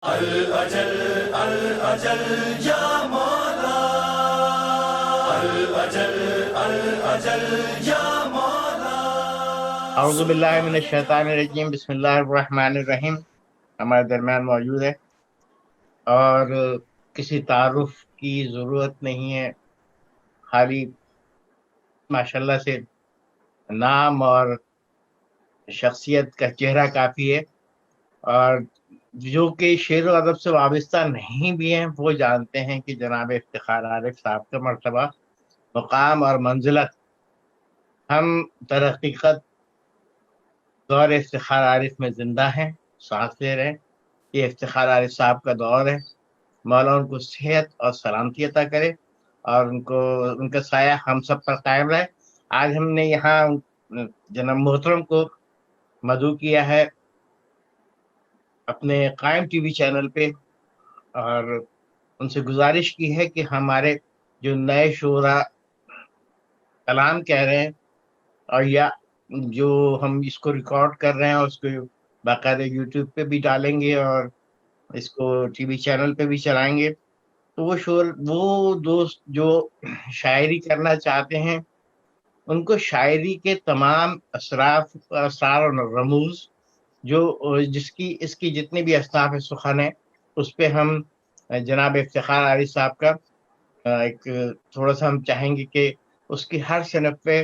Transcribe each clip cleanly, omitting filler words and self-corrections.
الأجل الأجل يا مولا الأجل الأجل يا مولا اعوذ باللہ من الشیطان الرجیم، بسم اللہ الرحمن الرحیم۔ ہمارے درمیان موجود ہے اور کسی تعارف کی ضرورت نہیں ہے، خالی ماشاءاللہ سے نام اور شخصیت کا چہرہ کافی ہے، اور جو کہ شعر و ادب سے وابستہ نہیں بھی ہیں وہ جانتے ہیں کہ جناب افتخار عارف صاحب کا مرتبہ، مقام اور منزلت ہم در حقیقت دور افتخار عارف میں زندہ ہیں، سانس لے رہے ہیں۔ یہ افتخار عارف صاحب کا دور ہے، مولا ان کو صحت اور سلامتی عطا کرے اور ان کا سایہ ہم سب پر قائم رہے۔ آج ہم نے یہاں جناب محترم کو مدعو کیا ہے اپنے قائم ٹی وی چینل پہ، اور ان سے گزارش کی ہے کہ ہمارے جو نئے شعرا کلام کہہ رہے ہیں، اور یا جو ہم اس کو ریکارڈ کر رہے ہیں اس کو باقاعدہ یوٹیوب پہ بھی ڈالیں گے اور اس کو ٹی وی چینل پہ بھی چلائیں گے، تو وہ دوست جو شاعری کرنا چاہتے ہیں ان کو شاعری کے تمام اسرار اور رموز جو اس کی جتنی بھی اصناف سخن ہے، اس پہ ہم جناب افتخار عارف صاحب کا ایک تھوڑا سا ہم چاہیں گے کہ اس کی ہر صنف پہ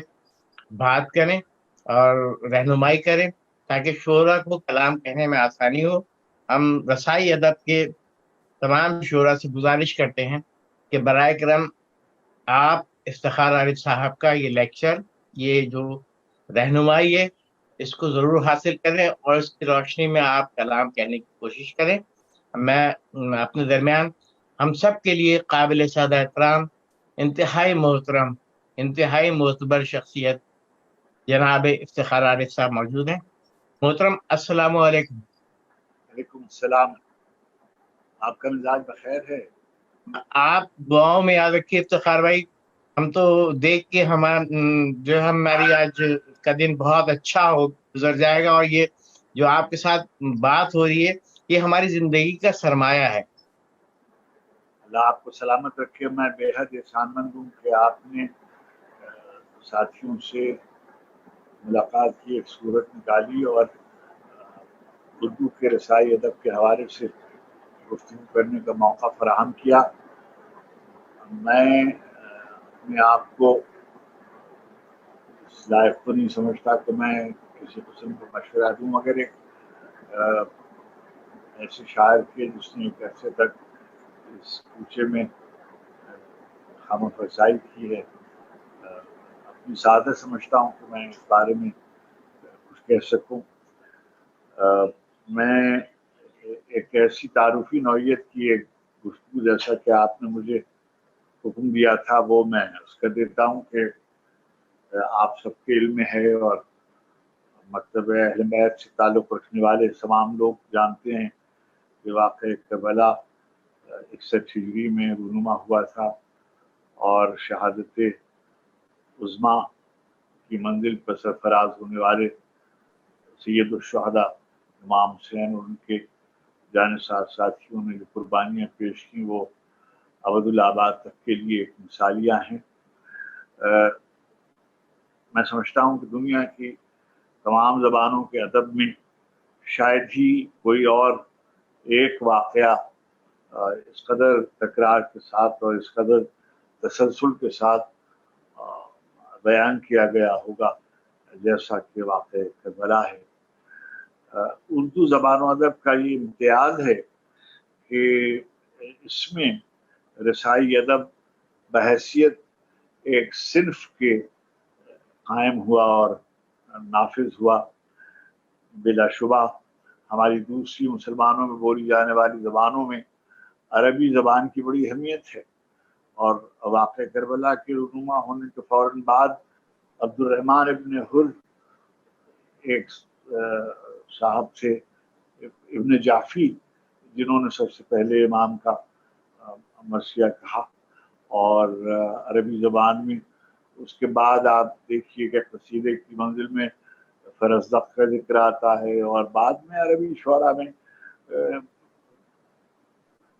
بات کریں اور رہنمائی کریں تاکہ شعراء کو کلام کہنے میں آسانی ہو۔ ہم رسائی ادب کے تمام شعراء سے گزارش کرتے ہیں کہ برائے کرم آپ افتخار عارف صاحب کا یہ لیکچر، یہ جو رہنمائی ہے، اس کو ضرور حاصل کریں اور اس کی روشنی میں آپ کلام کہنے کی کوشش کریں۔ میں اپنے درمیان ہم سب کے لیے قابل سادہ احترام، انتہائی محترم، انتہائی معتبر شخصیت جناب افتخار عارف صاحب موجود ہیں۔ محترم السلام علیکم۔ وعلیکم السلام۔ آپ کا مزاج بخیر ہے؟ آپ دعاؤں میں یاد رکھیے افتخار بھائی، ہم تو دیکھ کے جو ہماری آج کا دن بہت اچھا گزر جائے گا، اور یہ جو آپ کے ساتھ بات ہو رہی ہے یہ ہماری زندگی کا سرمایہ ہے۔ اللہ آپ کو سلامت رکھے۔ میں بے حد احسان مند ہوں کہ آپ نے ساتھیوں سے ملاقات کی، ایک صورت نکالی اور اردو کے رسائی ادب کے حوالے سے گفتگو کرنے کا موقع فراہم کیا۔ میں اپنے آپ کو اس لائق تو نہیں سمجھتا کہ میں کسی قسم کو مشورہ دوں، مگر ایک ایسے شاعر کے جس نے ایک عرصے تک اس کوچے میں خام فرسائی کی ہے، اپنی سعادت سمجھتا ہوں کہ میں اس بارے میں کچھ کہہ سکوں۔ میں ایک ایسی تعارفی نوعیت کی ایک گفتگو جیسا کہ آپ نے مجھے حکم دیا تھا وہ میں اس کا دیتا ہوں کہ آپ سب کے علم میں ہے اور مکتب اہل بیت سے تعلق رکھنے والے تمام لوگ جانتے ہیں کہ واقعہ کربلا 61 ہجری میں رونما ہوا تھا اور شہادت عظمیٰ کی منزل پر سرفراز ہونے والے سید الشہداء امام حسین اور ان کے جانثار ساتھیوں نے جو قربانیاں پیش کی وہ ابدالآباد تک کے لیے ایک مثالیہ ہیں۔ میں سمجھتا ہوں کہ دنیا کی تمام زبانوں کے ادب میں شاید ہی کوئی اور ایک واقعہ اس قدر تکرار کے ساتھ اور اس قدر تسلسل کے ساتھ بیان کیا گیا ہوگا جیسا کہ واقعہ کربلا ہے۔ اردو زبان و ادب کا یہ امتیاز ہے کہ اس میں رسائی ادب بحیثیت ایک صنف کے قائم ہوا اور نافذ ہوا۔ بلا شبہ ہماری دوسری مسلمانوں میں بولی جانے والی زبانوں میں عربی زبان کی بڑی اہمیت ہے، اور واقعہ کربلا کے رونما ہونے کے فوراً بعد عبد الرحمن ابن حر ایک صاحب تھے، ابن جعفی، جنہوں نے سب سے پہلے امام کا مرثیہ کہا، اور عربی زبان میں اس کے بعد آپ دیکھیے کہ قصیدے کی منزل میں فرزدق کا ذکر آتا ہے، اور بعد میں عربی شعراء میں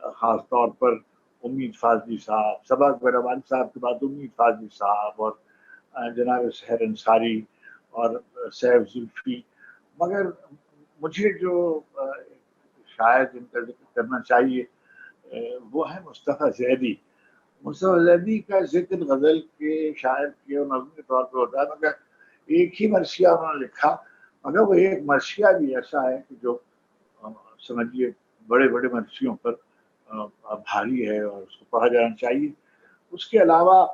خاص طور پر امید فاضلی صاحب، سبق بروانی صاحب کے بعد امید فاضلی صاحب اور جناب سحر انصاری اور سیف زلفی. مگر مجھے جو شاید ان کا ذکر کرنا چاہیے وہ ہے مصطفیٰ زیدی. مصطفیٰ زیدی کا ذکر غزل کے شاعر کے اور نظم کے طور پہ ہوتا ہے، مگر ایک ہی مرثیہ انہوں نے لکھا، مگر وہ ایک مرثیہ بھی ایسا ہے کہ جو سمجھیے بڑے بڑے مرثیوں پر بھاری ہے اور اس کو پڑھا جانا چاہیے. اس کے علاوہ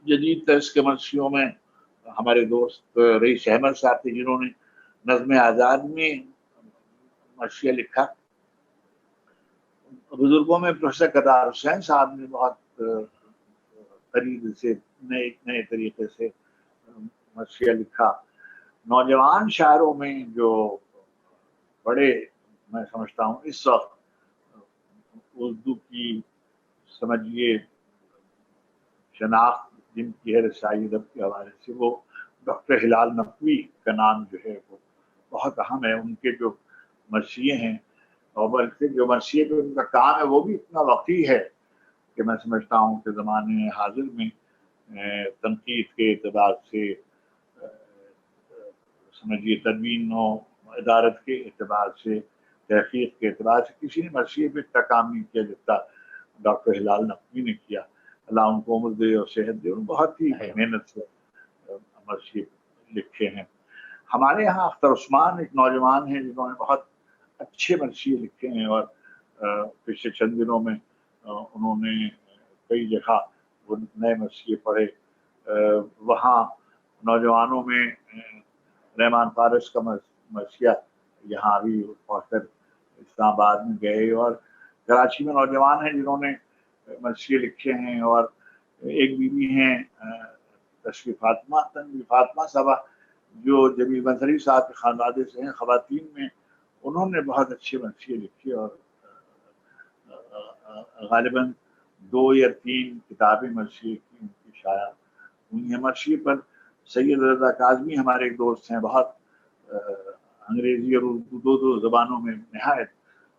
جدید طرز کے مرثیوں میں ہمارے دوست رئیس احمد صاحب تھے جنہوں نے نظم آزاد میں مرثیہ لکھا. بزرگوں میں پروفیسر قطار حسین صاحب نے بہت قریب سے نئے طریقے سے مرثیہ لکھا. نوجوان شاعروں میں جو بڑے میں سمجھتا ہوں اس وقت اردو کی سمجھیے شناخت جن کی ہے رسائی ادب کے حوالے سے، وہ ڈاکٹر ہلال نقوی کا نام جو ہے وہ بہت اہم ہے. ان کے جو مرثیے ہیں اور بلکہ جو مرثیے پہ ان کا کام ہے وہ بھی اتنا وقتی ہے کہ میں سمجھتا ہوں کہ زمانے حاضر میں تنقید کے اعتبار سے سمجھیے تدوین و ادارت کے اعتبار سے تحقیق کے اعتبار سے کسی نے مرثیے پہ اتنا کام نہیں کیا جتنا ڈاکٹر ہلال نقوی نے کیا. اللہ ان کو عمر دے اور صحت دے. انہوں نے بہت ہی محنت سے مرثیے لکھے ہیں. ہمارے یہاں اختر عثمان ایک نوجوان ہیں جنہوں نے بہت اچھے مرثیے لکھے ہیں اور پچھلے چند دنوں میں انہوں نے کئی جگہ وہ نئے مرثیے پڑھے. وہاں نوجوانوں میں رحمان فارس کا مرثیہ یہاں ابھی پہنچ کر اسلام آباد میں گئے، اور کراچی میں نوجوان ہیں جنہوں نے مرثیے لکھے ہیں. اور ایک بیوی ہیں تشریف فاطمہ صاحبہ جو جمیل منصری صاحب کے خاندان سے ہیں. خواتین میں انہوں نے بہت اچھے مرثیے لکھے اور غالباً 2 یا 3 کتابیں مرثیے کی ان کی شائع ہوئی ہیں. مرثیے پر سید رضا کاظمی ہمارے ایک دوست ہیں، بہت انگریزی اور اردو دو زبانوں میں نہایت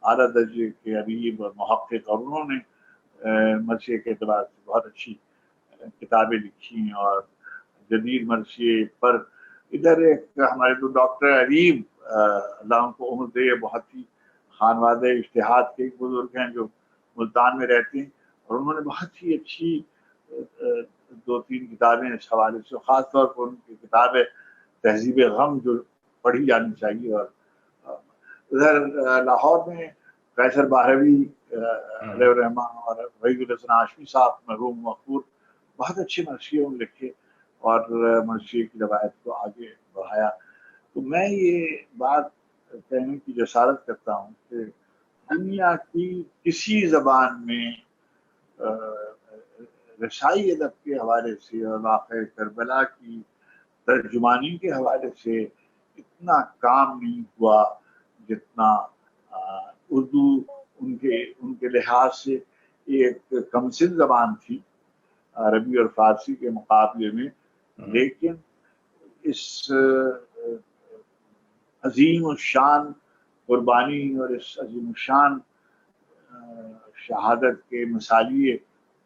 اعلیٰ درجے کے ادیب اور محقق، اور انہوں نے مرثیے کے اعتبار سے بہت اچھی کتابیں لکھی ہیں. اور جدید مرثیے پر ادھر ایک ہمارے تو ڈاکٹر علیب اللہ ان کو عمر دے، بہت ہی خانوادہ اشتہاد کے ایک بزرگ ہیں جو ملتان میں رہتے ہیں، اور انہوں نے بہت ہی اچھی 2-3 کتابیں اس حوالے سے، خاص طور پر ان کی کتاب ہے تہذیب غم جو پڑھی جانی چاہیے. اور ادھر لاہور میں قیصر باہروی علیہ الرحمٰن اور وحید الحسن ہاشمی صاحب مرحوم مغفور بہت اچھے مرثیے لکھے اور مرثیے کی روایت کو آگے بڑھایا. تو میں یہ بات کہنے کی جسارت کرتا ہوں کہ دنیا کی کسی زبان میں رسائی ادب کے حوالے سے اور واقعہ کربلا کی ترجمانی کے حوالے سے اتنا کام نہیں ہوا جتنا اردو ان کے لحاظ سے ایک کمسن زبان تھی عربی اور فارسی کے مقابلے میں. لیکن اس عظیم الشان قربانی اور اس عظیم الشان شہادت کے مثالیے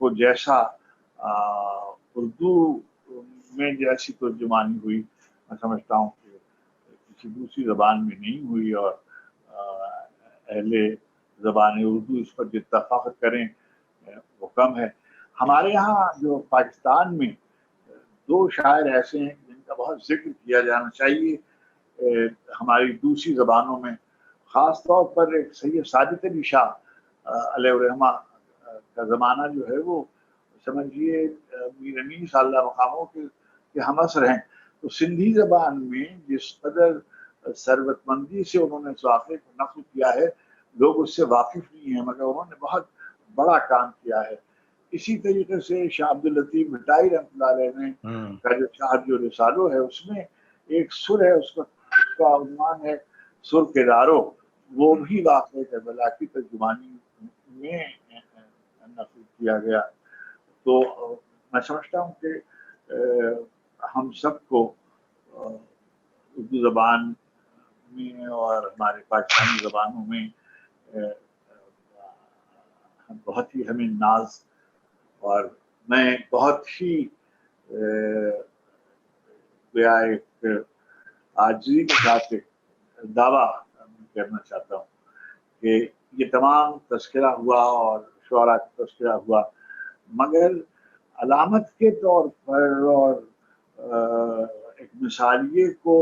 کو جیسا اردو میں جیسی ترجمانی ہوئی میں سمجھتا ہوں کہ کسی دوسری زبان میں نہیں ہوئی. اور اہل زبان اردو اس پر جتنا فخر کریں وہ کم ہے. ہمارے یہاں جو پاکستان میں 2 شاعر ایسے ہیں جن کا بہت ذکر کیا جانا چاہیے ہماری دوسری زبانوں میں، خاص طور پر ایک سید ساجد علی شاہ علیہ الرحمہ کا زمانہ جو ہے وہ سمجھیے میر انیس اللہ مقاموں کے ہم عصر ہیں. تو سندھی زبان میں جس قدر ثروت مندی سے انہوں نے اس واقعے کو نقل کیا ہے لوگ اس سے واقف نہیں ہیں، مگر انہوں نے بہت بڑا کام کیا ہے. اسی طریقے سے شاہ عبداللطیف بھٹائی رحمۃ اللہ علیہ نے کا جو شاہ جو رسالو ہے اس میں ایک سر ہے، اس کا عنوان ہے سر کے دارو، وہ بھی واقعہ کربلا کی ترجمانی میں نقل کیا گیا. تو میں سمجھتا ہوں کہ ہم سب کو اردو زبان میں اور ہمارے پاکستانی زبانوں میں بہت ہی ہمیں ناز، اور میں بہت ہی ایک عاجزی کے ساتھ ایک دعویٰ کرنا چاہتا ہوں کہ یہ تمام تذکرہ ہوا اور شعراء کا تذکرہ ہوا، مگر علامت کے طور پر اور ایک مثالیے کو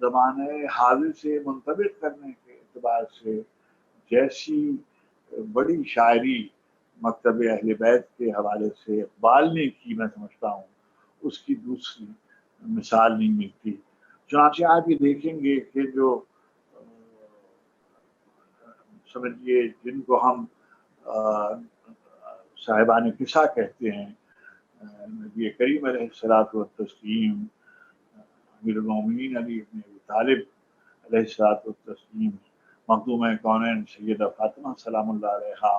زمانے حاضر سے منطبق کرنے کے اعتبار سے جیسی بڑی شاعری مکتب اہل بیت کے حوالے سے اقبال نے کی، میں سمجھتا ہوں اس کی دوسری مثال نہیں ملتی۔ چنانچہ آپ یہ دیکھیں گے کہ جو سمجھیے جن کو ہم صاحبان قصہ کہتے ہیں، نبی کریم علیہ الصلوۃ والتسلیم، امیر المومنین علی بن ابی طالب علیہ الصلوۃ والتسلیم، مخدوم کونین سیدہ فاطمہ سلام اللہ علیہا،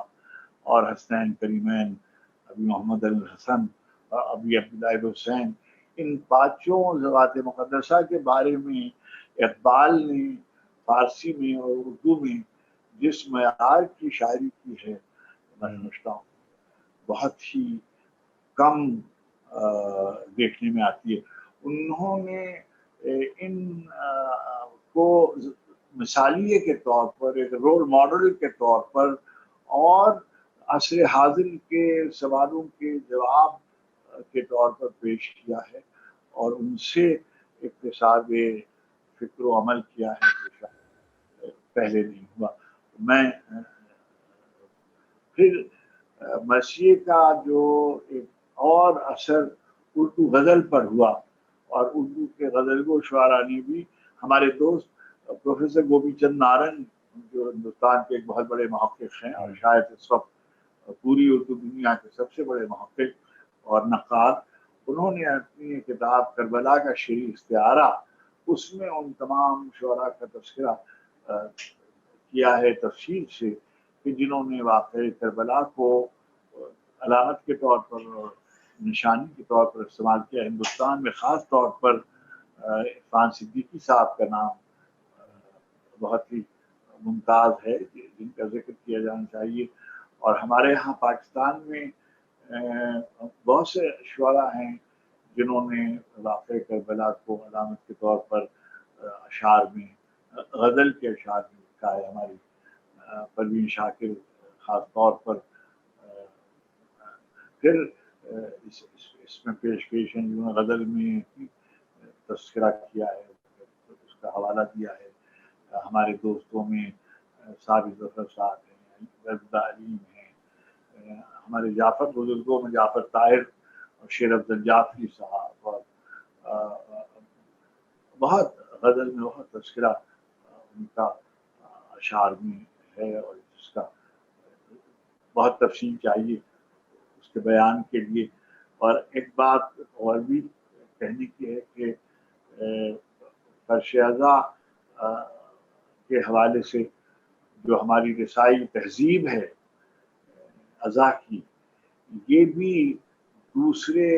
اور حسنین کریمین ابی محمد الحسن اور ابی عبداللہ حسین، ان پانچوں ذوات مقدسہ کے بارے میں اقبال نے فارسی میں اور اردو میں جس معیار کی شاعری کی ہے، میں سمجھتا ہوں بہت ہی کم دیکھنے میں آتی ہے۔ انہوں نے ان کو مثالیے کے طور پر، ایک رول ماڈل کے طور پر، اور عصر حاضر کے سوالوں کے جواب کے طور پر پیش کیا ہے، اور ان سے اقتصاد فکر و عمل کیا ہے جو شاید پہلے نہیں ہوا۔ میں پھر مسیح کا جو ایک اور اثر اردو غزل پر ہوا، اور اردو کے غزل گو شعراء نے بھی، ہمارے دوست پروفیسر گوپی چند نارنگ جو ہندوستان کے ایک بہت بڑے محقق ہیں، اور شاید اس وقت پوری اردو دنیا کے سب سے بڑے محقق اور نقاد، انہوں نے اپنی کتاب کربلا کا شعری استعارہ، اس میں ان تمام شعراء کا تذکرہ کیا ہے تفصیل سے، کہ جنہوں نے واقعہ کربلا کو علامت کے طور پر اور نشانی کے طور پر استعمال کیا۔ ہندوستان میں خاص طور پر عرفان صدیقی صاحب کا نام بہت ہی ممتاز ہے، جن کا ذکر کیا جانا چاہیے، اور ہمارے ہاں پاکستان میں بہت سے شعراء ہیں جنہوں نے واقعہ کربلا کو علامت کے طور پر اشعار میں، غزل کے اشعار میں لکھا ہے۔ ہماری پروین شاکر خاص طور پر، پھر اس میں پیش غزل میں تذکرہ کیا ہے، اس کا حوالہ دیا ہے۔ ہمارے دوستوں میں ثابت ظفر صاحب ہیں، رضا علیم ہیں، ہمارے جعفر بزرگوں میں جعفر طاہر اور شیر افضل جعفری صاحب، اور بہت غزل میں بہت تذکرہ ان کا اشعار میں ہے، اور جس کا بہت تفصیل چاہیے اس کے بیان کے لیے۔ اور ایک بات اور بھی کہنے کی ہے کہ فرش ازاں کے حوالے سے جو ہماری رسائی تہذیب ہے ازاں کی، یہ بھی دوسرے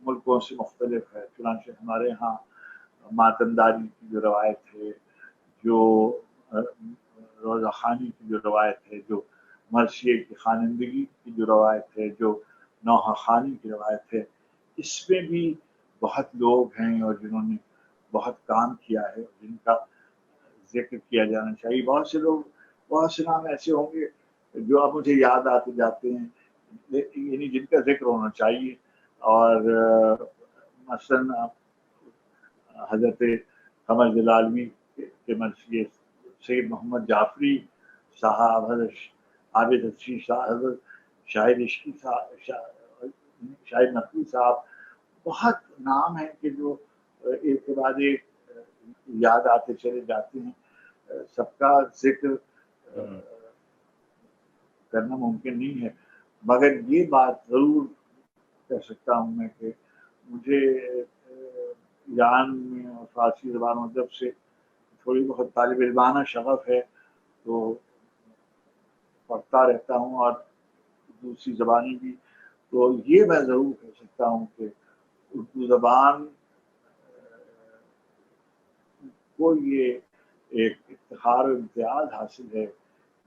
ملکوں سے مختلف ہے۔ چنانچہ ہمارے ہاں ماتمداری کی جو روایت ہے، جو روزہ خوانی کی جو روایت ہے، جو مرثیے کی خوانندگی کی جو روایت ہے، جو نوحہ خوانی کی روایت ہے، اس میں بھی بہت لوگ ہیں اور جنہوں نے بہت کام کیا ہے، جن کا ذکر کیا جانا چاہیے۔ بہت سے لوگ، بہت سے نام ایسے ہوں گے جو اب مجھے یاد آتے جاتے ہیں، یعنی جن کا ذکر ہونا چاہیے۔ اور مثلاً حضرت قمر جلالوی کے مرثیے سید محمد جعفری صاحب، حضرت عابد حفصی صاحب، حضرت شاہد عشقی صاحب، شاہد نقوی صاحب، بہت نام ہیں کہ جو ایک کے بعد ایک یاد آتے چلے جاتے ہیں۔ سب کا ذکر کرنا ممکن نہیں ہے، مگر یہ بات ضرور کہہ سکتا ہوں میں کہ مجھے ایران میں اور فارسی زبان و ادب سے تھوڑی بہت طالب علمانہ شغف ہے، تو پڑھتا رہتا ہوں، اور دوسری زبانیں بھی۔ تو یہ میں ضرور کہہ سکتا ہوں کہ اردو زبان کو یہ ایک افتخار و امتیاز حاصل ہے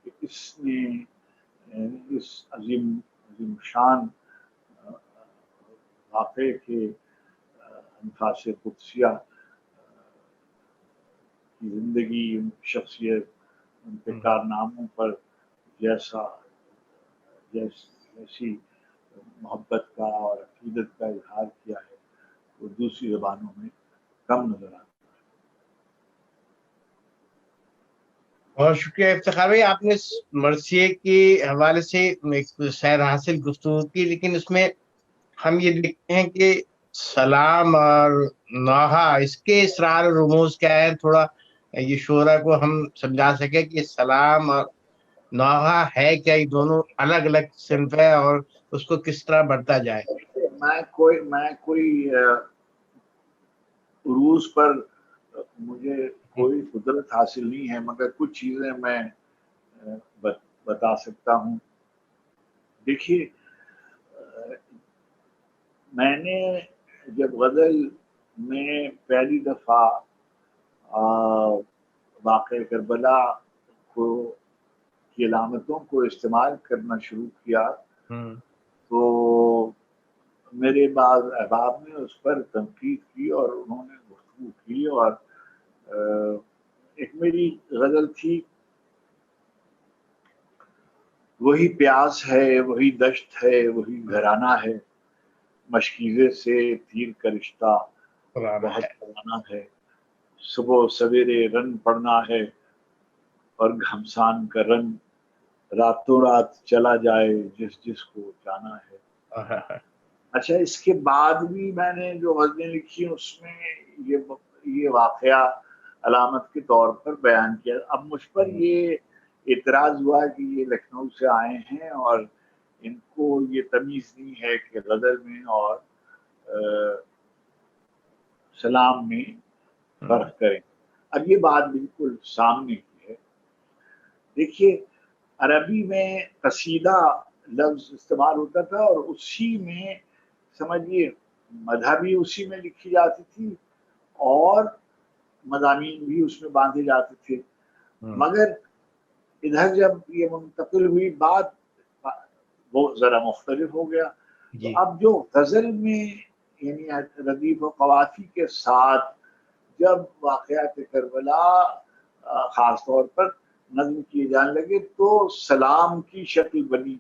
کہ اس نے اس عظیم شان واقعے کے انفاس قدسیہ کی زندگی، ان کی شخصیت، ان کے کارناموں پر جیسی محبت کا اور عقیدت کا اظہار کیا ہے وہ دوسری زبانوں میں کم نظر آتا ہے۔ بہت شکریہ افتخار بھائی، آپ نے مرثیے کے حوالے سے ایک سیر حاصل گفتگو کی، لیکن اس میں ہم یہ دیکھتے ہیں کہ سلام اور نوحہ اس کے اسرار و رموز کیا ہے، تھوڑا یہ شعرا کو ہم سمجھا سکے کہ سلام اور نوحہ ہے کیا، یہ دونوں الگ الگ صنف ہے اور اس کو کس طرح بڑھتا جائے۔ میں کوئی عروج پر مجھے کوئی قدرت حاصل نہیں ہے، مگر کچھ چیزیں میں بتا سکتا ہوں۔ دیکھیے، میں نے جب غزل میں پہلی دفعہ واقع کربلا کی علامتوں کو استعمال کرنا شروع کیا تو میرے بعض احباب نے اس پر تنقید کی اور انہوں نے گفتگو کی، اور ایک میری غزل تھی، وہی پیاس ہے، وہی دشت ہے، وہی گھرانہ ہے، مشکیزے سے تیر کا رشتہ بہت پرانا ہے، صبح سویرے رنگ پڑنا ہے اور گھمسان کا رنگ راتوں رات چلا جائے جس کو جانا ہے۔ اچھا، اس کے بعد بھی میں نے جو غزلیں لکھی اس میں یہ واقعہ علامت کے طور پر بیان کیا۔ اب مجھ پر یہ اعتراض ہوا کہ یہ لکھنؤ سے آئے ہیں اور ان کو یہ تمیز نہیں ہے کہ غزل میں اور سلام میں فرق کریں۔ اب یہ بات بالکل سامنے کی ہے۔ دیکھیے، عربی میں قصیدہ لفظ استعمال ہوتا تھا اور اسی میں سمجھیے مدح بھی اسی میں لکھی جاتی تھی اور مضامین بھی اس میں باندھے جاتے تھے، مگر ادھر جب یہ منتقل ہوئی بات وہ ذرا مختلف ہو گیا۔ تو اب جو غزل میں یعنی ردیف و قوافی کے ساتھ جب واقعات کربلا خاص طور پر نظم کیے جانے لگے تو سلام کی شکل بنی،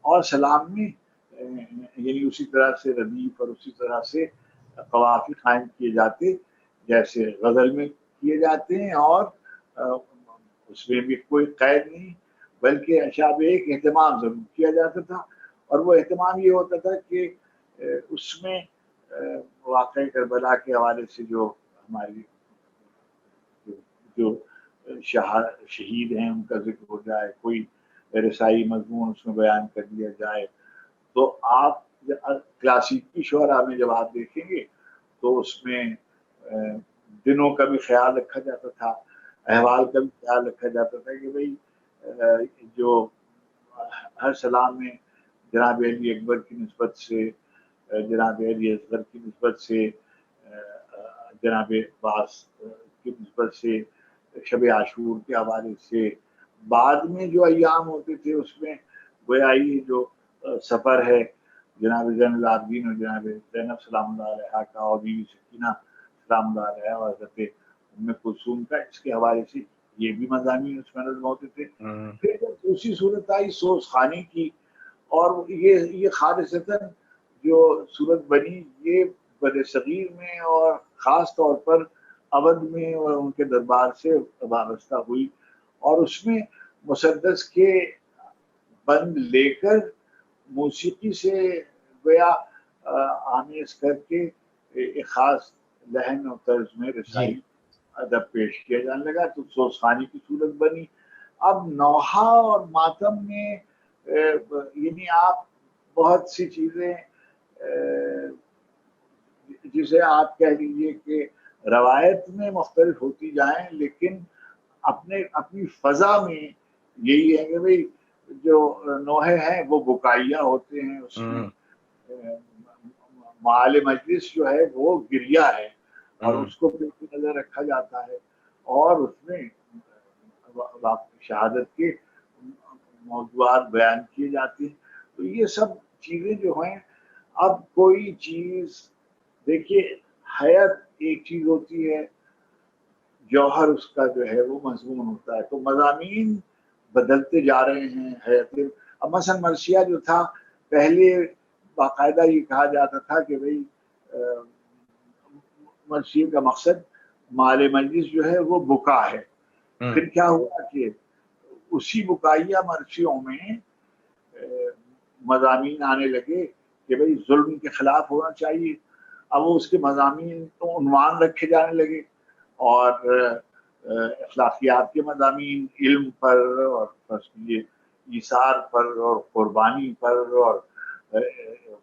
اور سلام میں یعنی اسی طرح سے ردیف اور اسی طرح سے قوافی قائم کیے جاتے جیسے غزل میں کیے جاتے ہیں، اور اس میں بھی کوئی قید نہیں بلکہ اشعاب ایک اہتمام ضرور کیا جاتا تھا، اور وہ اہتمام یہ ہوتا تھا کہ اس میں واقعہ کربلا کے حوالے سے جو ہماری جو شہید ہیں ان کا ذکر ہو جائے، کوئی رسائی مضمون اس میں بیان کر دیا جائے۔ تو آپ کلاسیکی شعراء میں جب آپ دیکھیں گے تو اس میں دنوں کا بھی خیال رکھا جاتا تھا، احوال کا بھی خیال رکھا جاتا تھا کہ بھئی جو ہر سلام میں جناب علی اکبر کی نسبت سے، جناب علی اصغر کی نسبت سے، جناب عباس کی نسبت سے، شب عاشور کے حوالے سے، بعد میں جو ایام ہوتے تھے اس میں گویا یہ جو سفر ہے جناب زین العابدین اور جناب زینب سلام اللہ علیہا کا اور بیوی سکینہ سلام اللہ علیہا اور حضرت ام کلثوم کا، اس کے حوالے سے یہ بھی مضامین اس میں نظم ہوتے تھے۔ پھر جب دوسری صورت آئی سوز خانی کی، اور یہ خالصتاً جو صورت بنی یہ بر صغیر میں اور خاص طور پر اودھ میں اور ان کے دربار سے وابستہ ہوئی، اور اس میں مسدس کے بند لے کر موسیقی سے گویا آمیز کر کے ایک خاص لہن اور طرز میں رسائی ادب پیش کیا جانے لگا، تو سوز خانی کی صورت بنی۔ اب نوحہ اور ماتم میں یعنی آپ بہت سی چیزیں جسے آپ کہہ لیجیے کہ روایت میں مختلف ہوتی جائیں، لیکن اپنی فضا میں یہی ہے کہ بھئی جو نوحے ہیں وہ بکائیہ ہوتے ہیں، اس میں معال مجلس جو ہے وہ گریہ ہے اور اس کو پیش نظر رکھا جاتا ہے، اور اس میں شہادت کے موضوعات بیان کیے جاتے ہیں. تو یہ سب چیزیں جو ہیں، اب کوئی چیز دیکھیے، حیات ایک چیز ہوتی ہے، جوہر اس کا جو ہے وہ مضمون ہوتا ہے. تو مضامین بدلتے جا رہے ہیں حیات. اب مثلا مرثیہ جو تھا، پہلے باقاعدہ یہ کہا جاتا تھا کہ بھئی مرثیے کا مقصد مال مجلس جو ہے وہ بکا ہے. پھر کیا ہوا کہ اسی بکائیہ مرثیوں میں مضامین آنے لگے کہ بھئی ظلم کے خلاف ہونا چاہیے. اب وہ اس کے مضامین تو عنوان رکھے جانے لگے، اور اخلاقیات کے مضامین علم پر، اور فرض کیجیے ایثار پر، اور قربانی پر، اور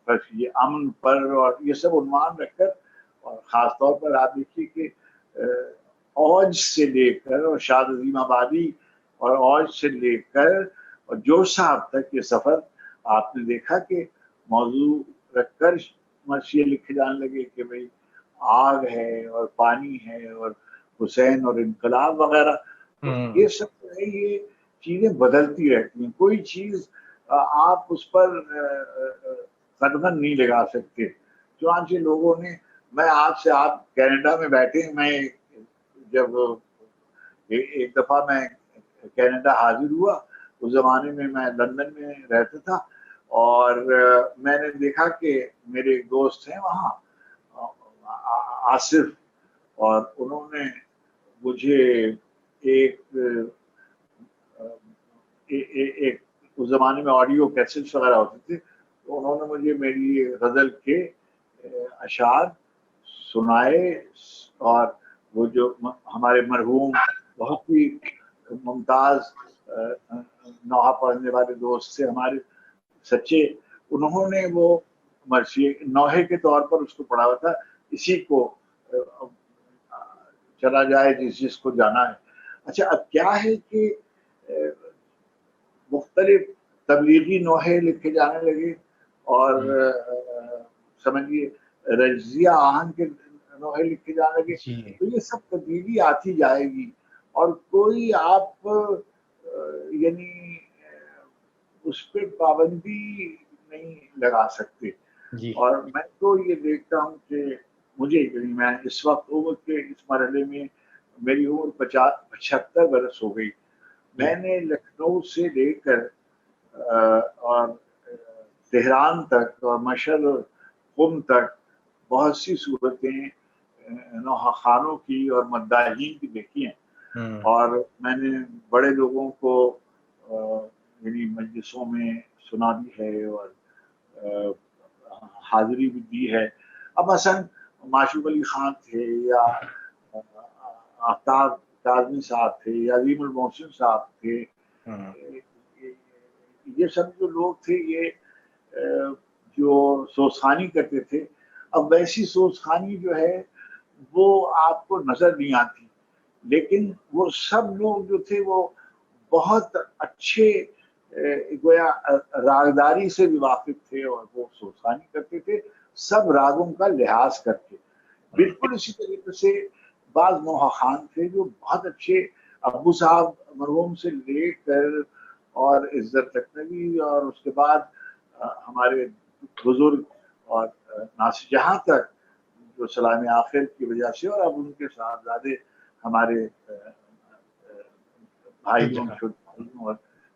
فرض کیجیے امن پر، اور یہ سب عنوان رکھ کر، اور خاص طور پر آپ دیکھیے کہ اوج سے لے کر اور شاد عظیم آبادی اور اوج سے لے کر اور جوش صاحب تک یہ سفر آپ نے دیکھا کہ موضوع رکھ کر مرثیے لکھے جانے لگے کہ بھئی آگ ہے اور پانی ہے اور حسین اور انقلاب وغیرہ. یہ سب جو ہے یہ چیزیں بدلتی رہتی ہیں. کوئی چیز آپ اس پر قدغن نہیں لگا سکتے. چنانچہ لوگوں نے، میں آپ سے، آپ کینیڈا میں بیٹھے، میں جب ایک دفعہ میں کینیڈا حاضر ہوا، اس زمانے میں میں لندن میں رہتا تھا، اور میں نے دیکھا کہ میرے ایک دوست ہیں وہاں، آصف، اور انہوں نے مجھے ایک اس زمانے میں آڈیو کیسٹس وغیرہ ہوتے تھے، تو انہوں نے مجھے میری غزل کے اشعار سنائے، اور وہ جو ہمارے مرحوم بہت ہی ممتاز نوحہ پڑھنے والے دوست تھے ہمارے سچے، انہوں نے وہ مرثیے نوحے کے طور پر اس کو پڑھا ہوا تھا. اسی کو چلا جائے جس کو جانا ہے. اچھا، اب کیا ہے کہ مختلف تبلیغی نوحے لکھے جانے لگے، اور سمجھیے رجزیہ آہنگ کے نوحے لکھے جانے لگے. تو یہ سب تبدیلی آتی جائے گی، اور کوئی آپ یعنی اس پہ پابندی نہیں لگا سکتے. اور میں تو یہ دیکھتا ہوں کہ مجھے، یعنی میں اس وقت عمر کے اس مرحلے میں، میری عمر 75 برس ہو گئی. میں نے لکھنؤ سے لے کر اور تہران تک اور مشہد اور قم تک بہت سی صورتیں نوحہ خانوں کی اور مداحین کی دیکھی ہیں، اور میں نے بڑے لوگوں کو یعنی مجلسوں میں سنا بھی ہے اور حاضری بھی دی ہے. اب مثلا معشوق علی خان تھے، یا آفتاب کاظمی صاحب تھے، یا عظیم المحسن صاحب تھے، یہ سب جو لوگ تھے، یہ جو سوزخانی کرتے تھے. اب ویسی سوزخانی جو ہے وہ آپ کو نظر نہیں آتی، لیکن وہ سب لوگ جو تھے وہ بہت اچھے گویا راگداری سے بھی واقف تھے، اور وہ سوزخانی کرتے تھے سب راگوں کا لحاظ کر کے. بالکل اسی طریقے سے بعض نوحہ خان تھے جو بہت اچھے، ابو صاحب مرحوم سے لے کر اور عزت لکھنوی، اور اس کے بعد ہمارے بزرگ اور ناصر جہاں تک، جو سلام آخر کی وجہ سے، اور اب ان کے صاحبزادے ہمارے بھائیوں اور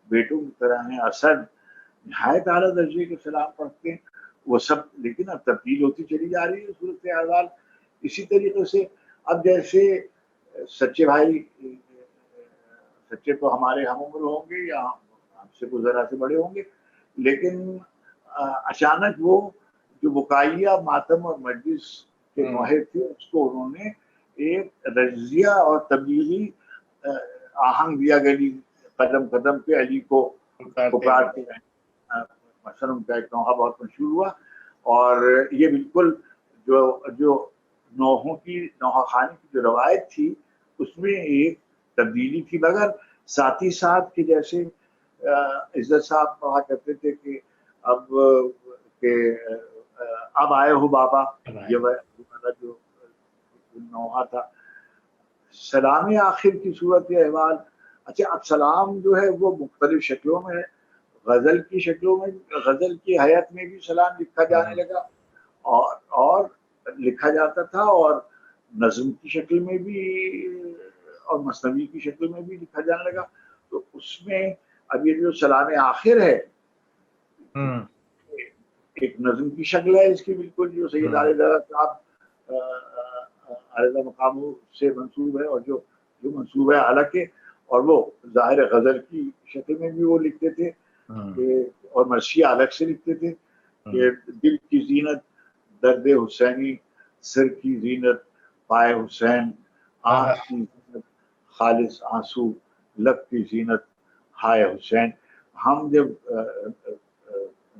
بیٹوں کی طرح ہیں، اسد، نہایت اعلیٰ درجے کے سلام پڑھتے ہیں وہ سب. لیکن اب تبدیل ہوتی چلی جا رہی ہے صورت احوال. اسی طریقے سے اب جیسے سچے بھائی، سچے تو ہمارے ہم عمر ہوں گے یا ہم سے کچھ ذرا سے بڑے ہوں گے، لیکن اچانک وہ جو بکائیہ ماتم اور مجلس کے نوحے تھے، اس کو انہوں نے ایک رجزیہ اور تبلیغی آہنگ دیا. گلی قدم قدم پہ علی کو پکارتے ہیں، مثلا ان کا ایک نوحہ بہت مشہور ہوا. اور یہ بالکل جو نوحوں کی، نوحہ خانی کی جو روایت تھی، اس میں ایک تبدیلی تھی، مگر ساتھ ہی ساتھ کہ جیسے عزت صاحب کہا کرتے تھے کہ اب آئے ہو بابا، یہ جو نوحہ تھا. سلام آخر کی صورت احوال، اچھا اب سلام جو ہے وہ مختلف شکلوں میں ہے. غزل کی شکلوں میں، غزل کی حیات میں بھی سلام لکھا جانے لگا، اور لکھا جاتا تھا، اور نظم کی شکل میں بھی اور مثنوی کی شکل میں بھی لکھا جانے لگا. تو اس میں اب یہ جو سلام آخر ہے ایک نظم کی شکل ہے اس کی بالکل، جو سید علیہ صاحب علیہ مقام سے منسوب ہے، اور جو منسوب ہے حالانکہ، اور وہ ظاہر غزل کی شکل میں بھی وہ لکھتے تھے کہ، اور مرثیہ الگ سے لکھتے تھے کہ دل کی زینت درد حسینی، سر کی زینت پائے حسین، آنکھ کی زینت خالص آنسو، لب کی زینت ہائے حسین. ہم جب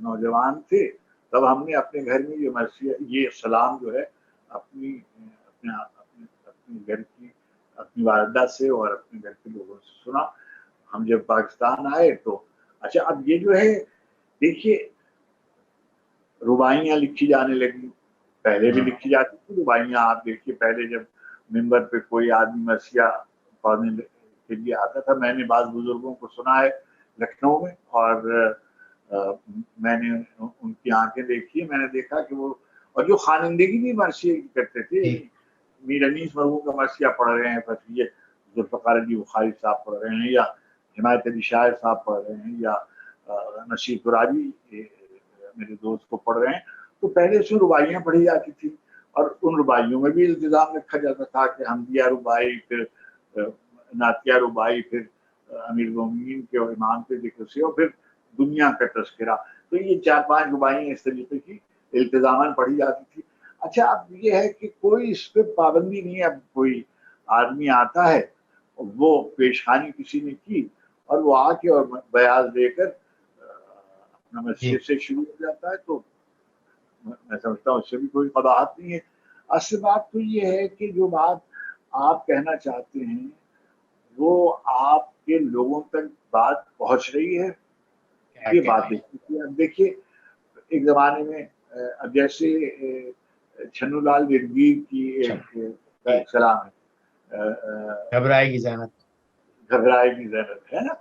نوجوان تھے تب ہم نے اپنے گھر میں یہ مرثیہ، یہ سلام جو ہے اپنی گھر کی اپنی والدہ سے اور اپنے گھر کے لوگوں سے سنا. ہم جب پاکستان آئے تو اچھا، اب یہ جو ہے دیکھیے رباعیاں لکھی جانے لگی، پہلے بھی لکھی جاتی تھی رباعیاں. آپ دیکھیے پہلے جب ممبر پہ کوئی آدمی مرثیہ پڑھنے کے لیے آتا تھا، میں نے بعض بزرگوں کو سنا ہے لکھنؤ میں، اور میں نے ان کی آنکھیں دیکھی، میں نے دیکھا کہ وہ، اور جو خوانندگی بھی مرثیے کی کرتے تھے، میر انیس مرحوم کا مرثیہ پڑھ رہے ہیں، بس یہ ذوالفقار علی بخاری صاحب پڑھ رہے ہیں، یا حمایت علی شاعر صاحب پڑھ رہے ہیں، یا نصیر ترابی میرے دوست کو پڑھ رہے ہیں، تو پہلے سے رباعیاں پڑھی جاتی تھی، اور ان رباعیوں میں بھی التزام رکھا جاتا تھا کہ حمدیہ رباعی، پھر نعتیہ رباعی، پھر امیر المومنین کے اور امام کے ذکر سے، اور پھر دنیا کا تذکرہ. تو یہ 4-5 رباعیاں اس طریقے کی التزاماً پڑھی جاتی تھی. اچھا اب یہ ہے کہ کوئی اس پہ پابندی نہیں ہے. اب کوئی آدمی آتا ہے، وہ پیشخانی کسی نے کی اور وہ آ کے اور بیاض دے کر اپنا مسجد سے شروع ہو جاتا ہے، تو میں سمجھتا ہوں اس سے بھی کوئی قباحت نہیں ہے. اصل بات تو یہ ہے کہ جو بات آپ کہنا چاہتے ہیں وہ آپ کے لوگوں تک بات پہنچ رہی ہے، یہ بات دیکھیے. اب دیکھیے ایک زمانے میں اب جیسے چھنو لال گرگیر کی ایک سلام ہے، گھبرائے گی زینت، گھبرائے گی زینت، ہے نا.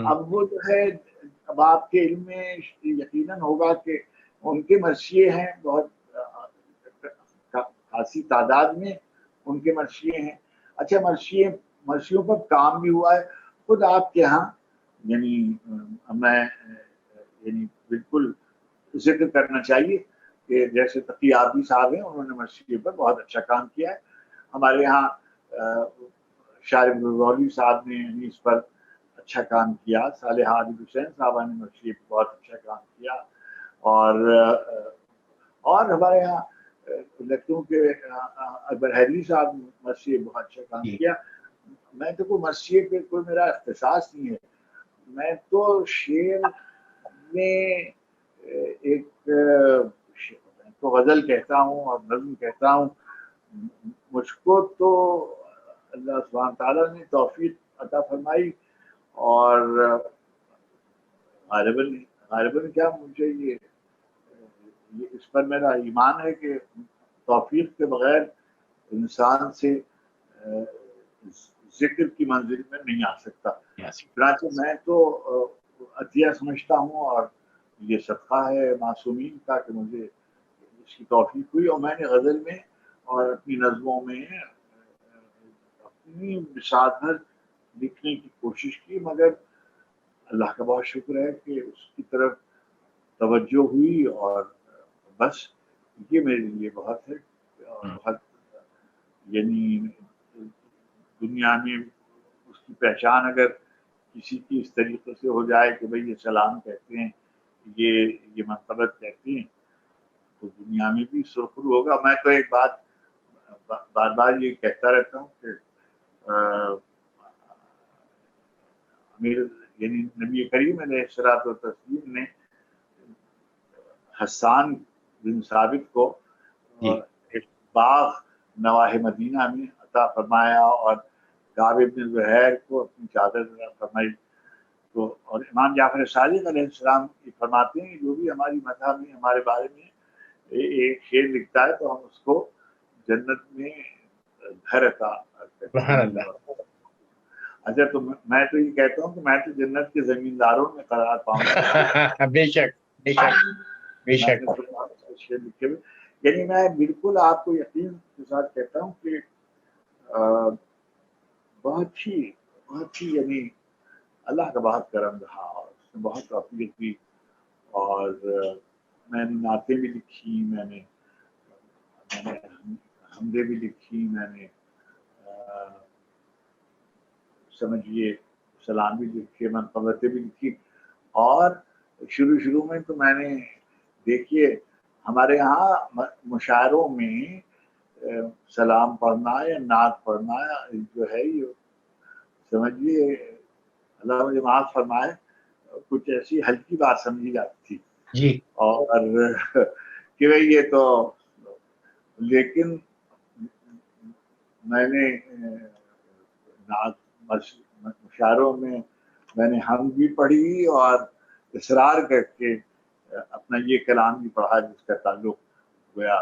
اب وہ جو ہے، اب آپ کے علم میں یقیناً ہوگا کہ ان کے مرثیے ہیں بہت خاصی تعداد میں، ان کے مرثیے ہیں. اچھا مرثیوں پر کام بھی ہوا ہے خود آپ کے ہاں، یعنی میں یعنی بالکل ذکر کرنا چاہیے کہ جیسے تقی عابدی صاحب ہیں، انہوں نے مرثیے پر بہت اچھا کام کیا ہے. ہمارے یہاں شارق الرولی صاحب نے اس پر اچھا کام کیا، صالح عابد حسین صاحبہ نے مرثیے پر بہت اچھا کام کیا، اور ہمارے یہاں لکھنؤ کے اکبر حیدری صاحب نے مرثیے پر بہت اچھا کام کیا. میں تو کوئی مرثیے پہ کوئی میرا اختصاص نہیں ہے، میں تو شعر میں ایک تو غزل کہتا ہوں اور نظم کہتا ہوں. مجھ کو تو اللہ سبحانہ تعالیٰ نے توفیق عطا فرمائی، اور غالباً کیا مجھے یہ اس پر میرا ایمان ہے کہ توفیق کے بغیر انسان سے ذکر کی منزل میں نہیں آ سکتا. چنانچہ میں تو عطیہ سمجھتا ہوں، اور یہ صدقہ ہے معصومین کا کہ مجھے اس کی توفیق ہوئی، اور میں نے غزل میں اور اپنی نظموں میں اپنی بساط لکھنے کی کوشش کی، مگر اللہ کا بہت شکر ہے کہ اس کی طرف توجہ ہوئی، اور بس یہ میرے لیے بہت ہے. بہت یعنی دنیا میں اس کی پہچان اگر کسی کی اس طریقے سے ہو جائے کہ بھئی یہ سلام کہتے ہیں، یہ منقبت کہتے ہیں، تو دنیا میں بھی سرخرو ہوگا. میں تو ایک بات بار بار یہ کہتا رہتا ہوں کہ یعنی نبی کریم علیہ الصلوۃ والتسلیم نے حسان بن ثابت کو ایک باغ نواح مدینہ میں عطا فرمایا، اور کعب بن زہیر کو اپنی چادر عطا فرمائی. تو اور امام جعفر صادق علیہ السلام فرماتے ہیں جو بھی ہماری مذہب میں ہمارے بارے میں ایک شعر لکھتا ہے تو ہم اس کو جنت میں گھر عطا کرتے ہیں. اچھا تو میں تو یہ کہتا ہوں کہ میں تو جنت کے زمینداروں میں قرار پاؤں گا. بے شک بے شک بے میں شک. نے تو بہت سے شعر لکھے ہوئے. یعنی میں بالکل آپ کو یقین کے ساتھ کہتا ہوں کہ بہت ہی یعنی اللہ کا بہت کرم رہا اور اس نے بہت توفیق دی. اور میں نے نعتیں بھی لکھی, میں نے حمدیں بھی لکھی, میں نے سمجھیے سلام بھی لکھے, منقبتیں بھی لکھی. اور شروع میں تو میں نے دیکھیے ہمارے ہاں مشاعروں میں سلام پڑھنا یا نعت پڑھنا جو ہے یہ سمجھیے اللہ مجھے معاف فرمائے کچھ ایسی ہلکی بات سمجھی جاتی تھی جی. اور کہ بھائی یہ تو, لیکن میں نے مشاعروں میں نے ہم بھی پڑھی اور اصرار کر کے اپنا یہ کلام بھی پڑھا جس کا تعلق گویا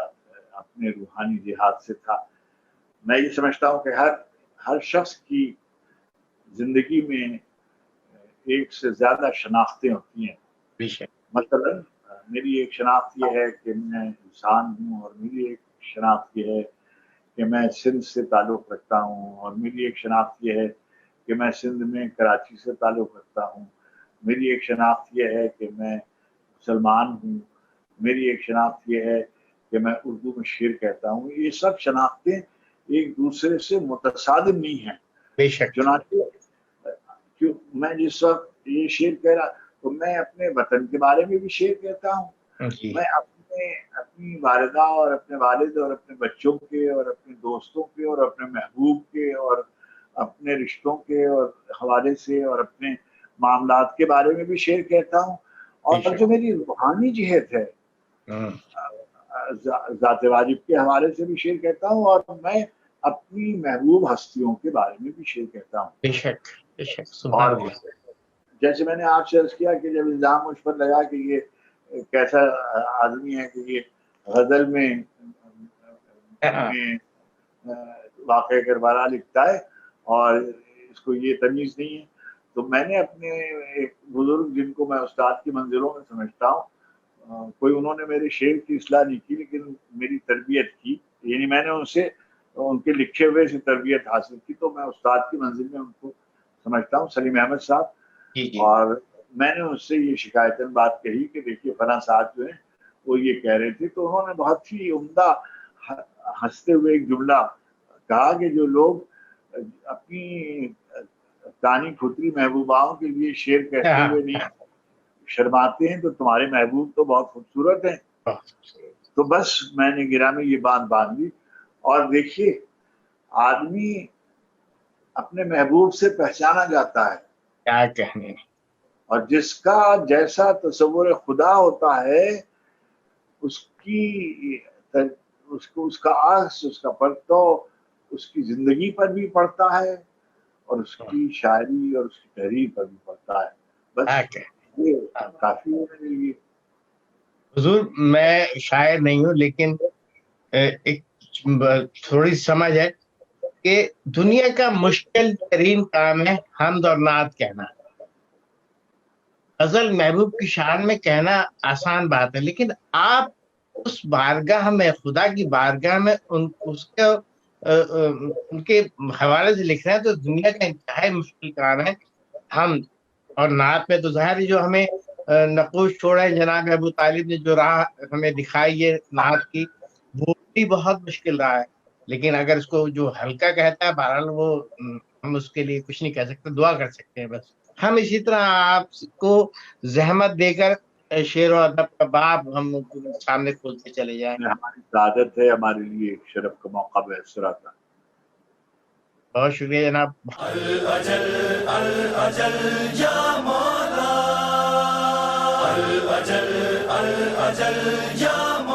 اپنے روحانی جہاد سے تھا. میں یہ سمجھتا ہوں کہ ہر شخص کی زندگی میں ایک سے زیادہ شناختیں ہوتی ہیں. بے شک. مثلا میری ایک شناخت یہ ہے کہ میں انسان ہوں, اور میری ایک شناخت یہ ہے کہ میں سندھ سے تعلق رکھتا ہوں, اور میری ایک شناخت یہ ہے کہ میں سندھ میں کراچی سے تعلق رکھتا ہوں. میری ایک شناخت یہ ہے کہ میں مسلمان ہوں. میری ایک شناخت یہ ہے کہ میں اردو میں شعر کہتا ہوں. یہ سب شناختیں ایک دوسرے سے متصادم نہیں ہیں. بے شک. چنانچہ میں جس وقت یہ شعر کہہ رہا تو میں اپنے وطن کے بارے میں بھی شعر کہتا ہوں. میں اپنی والدہ اور اپنے والد اور اپنے بچوں کے اور اپنے دوستوں کے اور اپنے محبوب کے اور اپنے رشتوں کے اور حوالے سے اور اپنے معاملات کے بارے میں بھی شعر کہتا ہوں. اور جو میری روحانی جہت ہے ذات واجب کے حوالے سے بھی شعر کہتا ہوں, اور میں اپنی محبوب ہستیوں کے بارے میں بھی شعر کہتا ہوں. بے شک بے شک. سبحان اللہ. جیسے میں نے آپ سے عرض کیا کہ جب الزام مجھ پر لگا کہ یہ کیسا آدمی ہے کہ یہ غزل میں واقع کربلا لکھتا ہے اور اس کو یہ تمیز نہیں ہے, تو میں نے اپنے ایک بزرگ جن کو میں استاد کی منزلوں میں سمجھتا ہوں, کوئی انہوں نے میرے شعر کی اصلاح نہیں کی لیکن میری تربیت کی, یعنی میں نے ان سے ان کے لکھے ہوئے سے تربیت حاصل کی, تو میں استاد کی منزل میں ان کو سمجھتا ہوں, سلیم احمد صاحب. اور میں نے اس سے یہ شکایتاً بات کہی کہ دیکھیے فلاں صاحب جو ہیں وہ یہ کہہ رہے تھے, تو انہوں نے بہت ہی عمدہ ہنستے ہوئے ایک جملہ کہا کہ جو لوگ اپنی دانی کھتری محبوباؤں کے لیے شعر کہتے ہوئے نہیں شرماتے ہیں تو تمہارے محبوب تو بہت خوبصورت ہیں. تو بس میں نے گرا میں یہ بات باندھ لی. اور دیکھیے آدمی اپنے محبوب سے پہچانا جاتا ہے, کیا کہنے, اور جس کا جیسا تصور خدا ہوتا ہے اس کا عکس, اس کا پرتو اس کی زندگی پر بھی پڑتا ہے اور اس کی شاعری اور اس کی تحریر پر بھی پڑتا ہے. بس یہ کافی ہے میرے لیے. حضور میں شاعر نہیں ہوں لیکن ایک تھوڑی سمجھ ہے کہ دنیا کا مشکل ترین کام ہے حمد اور نعت کہنا. غزل محبوب کی شان میں کہنا آسان بات ہے, لیکن آپ اس بارگاہ میں, خدا کی بارگاہ میں ان کے حوالے سے لکھ رہے ہیں, تو دنیا کا انتہائی مشکل کام ہے حمد اور نعت میں. تو ظاہر جو ہمیں نقوش چھوڑا ہے جناب ابو طالب نے, جو راہ ہمیں دکھائی ہے نعت کی, وہ بھی بہت مشکل رہا ہے. لیکن اگر اس کو جو ہلکا کہتا ہے بہرحال وہ ہم اس کے لیے کچھ نہیں کہہ سکتے, دعا کر سکتے ہیں بس. ہم اسی طرح آپ کو زحمت دے کر شعر و ادب کا باب ہم سامنے کھولتے چلے جائیں. ہماری سعادت ہے, ہمارے لیے ایک شرف کا موقع میسر آتا. بہت شکریہ جناب. الاجل الاجل یا مولا, الاجل الاجل یا مولا.